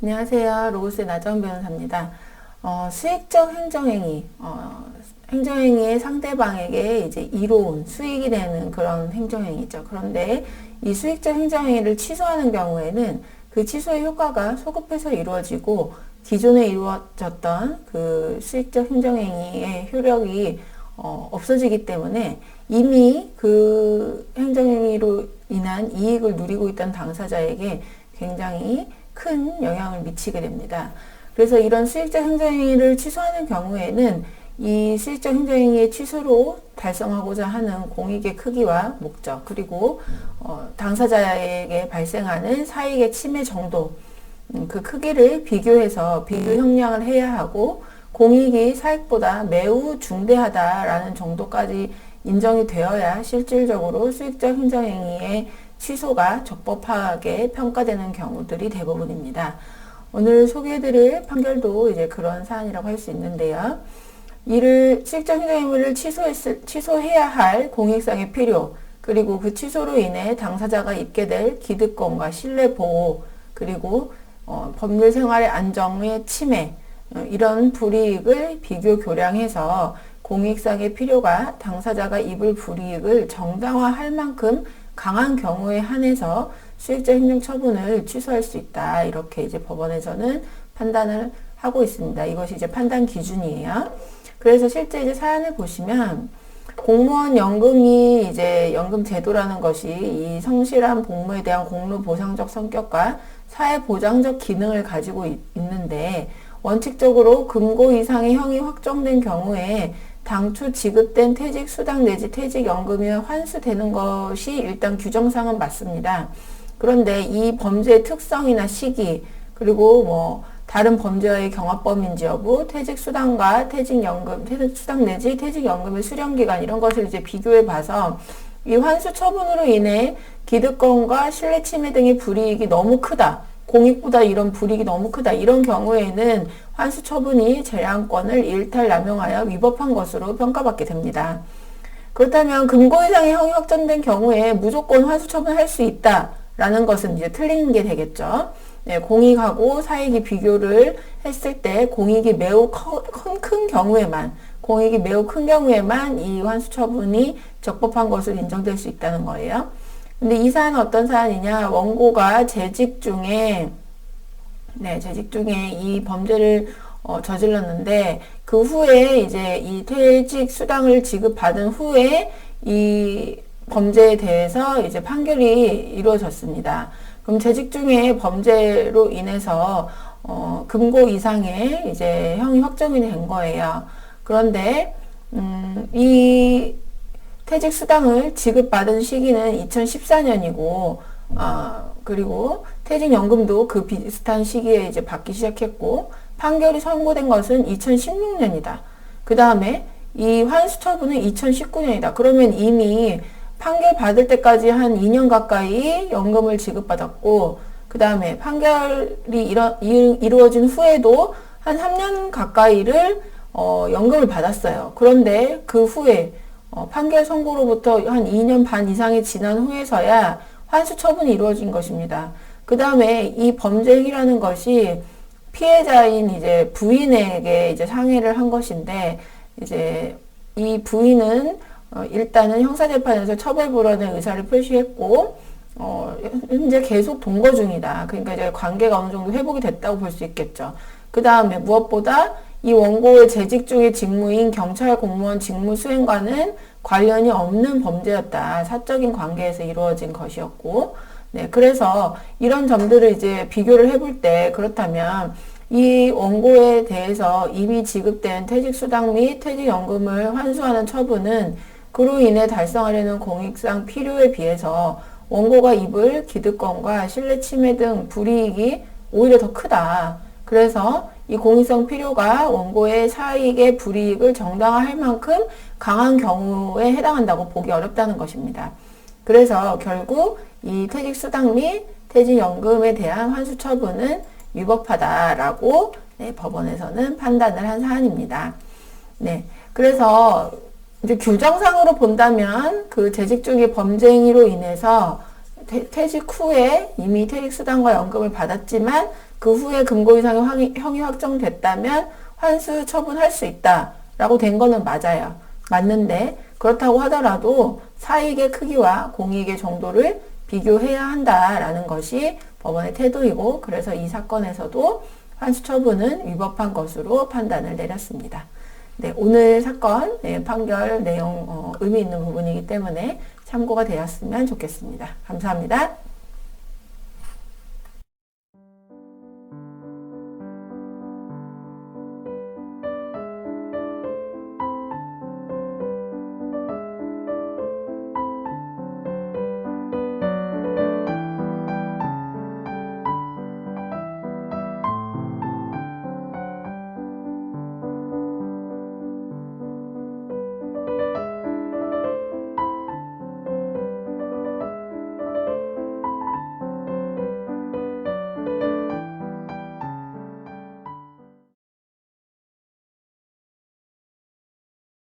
안녕하세요. 로고스의 나정 변호사입니다. 수익적 행정행위, 행정행위의 상대방에게 이제 이로운 수익이 되는 그런 행정행위죠. 그런데 이 수익적 행정행위를 취소하는 경우에는 그 취소의 효과가 소급해서 이루어지고 기존에 이루어졌던 그 수익적 행정행위의 효력이 없어지기 때문에 이미 그 행정행위로 인한 이익을 누리고 있던 당사자에게 굉장히 큰 영향을 미치게 됩니다. 그래서 이런 수익적 행정행위를 취소하는 경우에는 이 수익적 행정행위의 취소로 달성하고자 하는 공익의 크기와 목적, 그리고 당사자에게 발생하는 사익의 침해 정도, 그 크기를 비교해서 비교 형량을 해야 하고, 공익이 사익보다 매우 중대하다라는 정도까지 인정이 되어야 실질적으로 수익적 행정행위의 취소가 적법하게 평가되는 경우들이 대부분입니다. 오늘 소개해드릴 판결도 이제 그런 사안이라고 할 수 있는데요. 이를 수익적 행정행위를 취소해야 할 공익상의 필요, 그리고 그 취소로 인해 당사자가 입게 될 기득권과 신뢰 보호, 그리고 법률 생활의 안정의 침해, 이런 불이익을 비교 교량해서 공익상의 필요가 당사자가 입을 불이익을 정당화할 만큼 강한 경우에 한해서 수익적 행정처분을 취소할 수 있다. 이렇게 이제 법원에서는 판단을 하고 있습니다. 이것이 이제 판단 기준이에요. 그래서 실제 이제 사안을 보시면 공무원 연금이 이제 연금 제도라는 것이 이 성실한 복무에 대한 공로 보상적 성격과 사회 보장적 기능을 가지고 있는데, 원칙적으로 금고 이상의 형이 확정된 경우에 당초 지급된 퇴직 수당 내지 퇴직 연금이 환수되는 것이 일단 규정상은 맞습니다. 그런데 이 범죄의 특성이나 시기, 그리고 뭐 다른 범죄와의 경합범인지 여부, 퇴직 수당과 퇴직 연금, 퇴직 수당 내지 퇴직 연금의 수령 기간, 이런 것을 이제 비교해 봐서 이 환수 처분으로 인해 기득권과 신뢰 침해 등의 불이익이 너무 크다, 공익보다 이런 불이익이 너무 크다, 이런 경우에는 환수 처분이 재량권을 일탈 남용하여 위법한 것으로 평가받게 됩니다. 그렇다면 금고 이상의 형이 확정된 경우에 무조건 환수 처분할 수 있다라는 것은 이제 틀린 게 되겠죠. 네, 공익하고 사익이 비교를 했을 때 공익이 매우 큰 경우에만, 공익이 매우 큰 경우에만 이 환수 처분이 적법한 것으로 인정될 수 있다는 거예요. 근데 이 사안은 어떤 사안이냐? 원고가 재직 중에 이 범죄를 저질렀는데, 그 후에 이제 이 퇴직 수당을 지급받은 후에 이 범죄에 대해서 이제 판결이 이루어졌습니다. 그럼 재직 중에 범죄로 인해서 금고 이상의 이제 형이 확정이 된 거예요. 그런데 이 퇴직 수당을 지급받은 시기는 2014년이고, 그리고 퇴직연금도 그 비슷한 시기에 이제 받기 시작했고, 판결이 선고된 것은 2016년이다. 그 다음에 이 환수 처분은 2019년이다. 그러면 이미 판결 받을 때까지 한 2년 가까이 연금을 지급받았고, 그 다음에 판결이 이루어진 후에도 한 3년 가까이를 연금을 받았어요. 그런데 그 후에 판결 선고로부터 한 2년 반 이상이 지난 후에서야 환수 처분이 이루어진 것입니다. 그 다음에 이 범죄 행위라는 것이 피해자인 이제 부인에게 이제 상해를 한 것인데, 이제 이 부인은 일단은 형사재판에서 처벌불원의 의사를 표시했고, 현재 계속 동거 중이다. 그러니까 이제 관계가 어느 정도 회복이 됐다고 볼 수 있겠죠. 그 다음에 무엇보다 이 원고의 재직 중의 직무인 경찰 공무원 직무 수행과는 관련이 없는 범죄였다. 사적인 관계에서 이루어진 것이었고, 네, 그래서 이런 점들을 이제 비교를 해볼 때, 그렇다면 이 원고에 대해서 이미 지급된 퇴직수당 및 퇴직연금을 환수하는 처분은 그로 인해 달성하려는 공익상 필요에 비해서 원고가 입을 기득권과 신뢰 침해 등 불이익이 오히려 더 크다. 그래서 이 공익성 필요가 원고의 사익의 불이익을 정당화할 만큼 강한 경우에 해당한다고 보기 어렵다는 것입니다. 그래서 결국 이 퇴직수당 및 퇴직연금에 대한 환수 처분은 위법하다라고 법원에서는 판단을 한 사안입니다. 네, 그래서 이제 규정상으로 본다면 그 재직 중의 범죄 행위로 인해서 퇴직 후에 이미 퇴직수당과 연금을 받았지만 그 후에 금고 이상의 형이 확정됐다면 환수 처분할 수 있다라고 된 거는 맞아요. 맞는데 그렇다고 하더라도 사익의 크기와 공익의 정도를 비교해야 한다라는 것이 법원의 태도이고, 그래서 이 사건에서도 환수 처분은 위법한 것으로 판단을 내렸습니다. 네, 오늘 사건 판결 내용 의미 있는 부분이기 때문에 참고가 되었으면 좋겠습니다. 감사합니다.